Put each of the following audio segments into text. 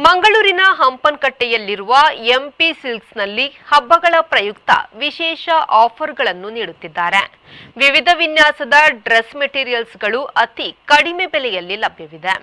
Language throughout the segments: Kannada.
ಮಂಗಳೂರಿನ ಹಂಪನಕಟ್ಟೆಯಲ್ಲಿರುವ ಎಂಪಿ ಸಿಲ್ಕ್ಸ್ನಲ್ಲಿ ಹಬ್ಬಗಳ ಪ್ರಯುಕ್ತ ವಿಶೇಷ ಆಫರ್ಗಳನ್ನು ನೀಡುತ್ತಿದ್ದಾರೆ. ವಿವಿಧ ವಿನ್ಯಾಸದ ಡ್ರೆಸ್ ಮೆಟೀರಿಯಲ್ಸ್ಗಳು ಅತಿ ಕಡಿಮೆ ಬೆಲೆಯಲ್ಲಿ ಲಭ್ಯವಿದೆ.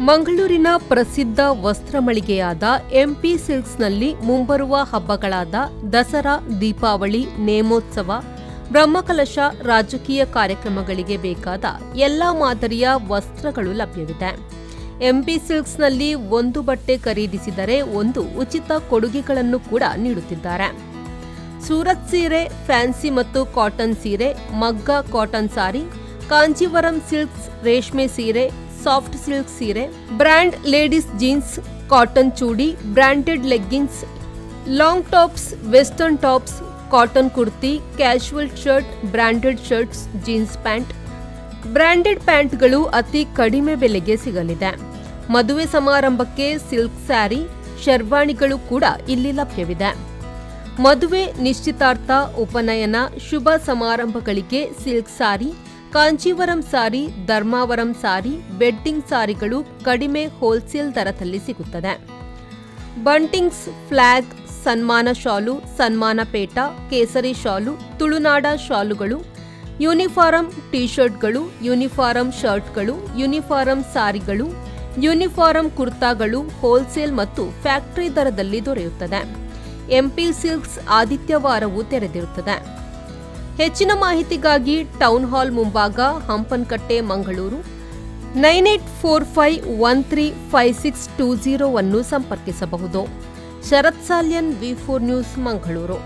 ಮಂಗಳೂರಿನ ಪ್ರಸಿದ್ಧ ವಸ್ತ್ರ ಮಳಿಗೆಯಾದ ಎಂಪಿ ಸಿಲ್ಕ್ಸ್ನಲ್ಲಿ ಮುಂಬರುವ ಹಬ್ಬಗಳಾದ ದಸರಾ, ದೀಪಾವಳಿ, ನೇಮೋತ್ಸವ, ಬ್ರಹ್ಮಕಲಶ, ರಾಜಕೀಯ ಕಾರ್ಯಕ್ರಮಗಳಿಗೆ ಬೇಕಾದ ಎಲ್ಲಾ ಮಾದರಿಯ ವಸ್ತ್ರಗಳು ಲಭ್ಯವಿದೆ. ಎಂಪಿ ಸಿಲ್ಕ್ಸ್ನಲ್ಲಿ ಒಂದು ಬಟ್ಟೆ ಖರೀದಿಸಿದರೆ ಒಂದು ಉಚಿತ ಕೊಡುಗೆಗಳನ್ನು ಕೂಡ ನೀಡುತ್ತಿದ್ದಾರೆ. ಸೂರತ್ ಸೀರೆ, ಫ್ಯಾನ್ಸಿ ಮತ್ತು ಕಾಟನ್ ಸೀರೆ, ಮಗ್ಗ ಕಾಟನ್ ಸಾರಿ, ಕಾಂಜೀವರಂ ಸಿಲ್ಕ್ಸ್ ರೇಷ್ಮೆ ಸೀರೆ, ಸಾಫ್ಟ್ ಸಿಲ್ಕ್ ಸೀರೆ, brand ladies jeans, cotton chudi, branded leggings, long tops, western tops, cotton kurti, casual shirt, branded shirts, jeans pant, branded ಪ್ಯಾಂಟ್ಗಳು ಅತಿ ಕಡಿಮೆ ಬೆಲೆಗೆ ಸಿಗಲಿದೆ. ಮದುವೆ ಸಮಾರಂಭಕ್ಕೆ ಸಿಲ್ಕ್ ಸ್ಯಾರಿ, ಶರ್ವಾಣಿಗಳು ಕೂಡ ಇಲ್ಲಿ ಲಭ್ಯವಿದೆ. ಮದುವೆ, ನಿಶ್ಚಿತಾರ್ಥ, ಉಪನಯನ, ಶುಭ ಸಮಾರಂಭಗಳಿಗೆ ಸಿಲ್ಕ್ ಸಾರಿ, ಕಾಂಚೀವರಂ ಸಾರಿ, ಧರ್ಮಾವರಂ ಸಾರಿ, ವೆಡ್ಡಿಂಗ್ ಸಾರಿಗಳು ಕಡಿಮೆ ಹೋಲ್ಸೇಲ್ ದರದಲ್ಲಿ ಸಿಗುತ್ತದೆ. ಬಂಟಿಂಗ್ಸ್, ಫ್ಲಾಗ್, ಸನ್ಮಾನ ಶಾಲು, ಸನ್ಮಾನ ಪೇಟ, ಕೇಸರಿ ಶಾಲು, ತುಳುನಾಡ ಶಾಲುಗಳು, ಯೂನಿಫಾರಂ ಟೀ ಶರ್ಟ್ಗಳು, ಯೂನಿಫಾರಂ ಶರ್ಟ್ಗಳು, ಯೂನಿಫಾರಂ ಸಾರಿಗಳು, ಯೂನಿಫಾರಂ ಕುರ್ತಾಗಳು ಹೋಲ್ಸೇಲ್ ಮತ್ತು ಫ್ಯಾಕ್ಟರಿ ದರದಲ್ಲಿ ದೊರೆಯುತ್ತದೆ. ಎಂಪಿ ಸಿಲ್ಕ್ಸ್ ಆದಿತ್ಯವಾರವೂ ತೆರೆದಿರುತ್ತದೆ. ಹೆಚ್ಚಿನ ಮಾಹಿತಿಗಾಗಿ ಟೌನ್ ಹಾಲ್ ಮುಂಭಾಗ, ಹಂಪನಕಟ್ಟೆ, ಮಂಗಳೂರು 9845135620 ಅನ್ನು ಸಂಪರ್ಕಿಸಬಹುದು. ಶರತ್ ಸಾಲ್ಯನ್, V4 ನ್ಯೂಸ್, ಮಂಗಳೂರು.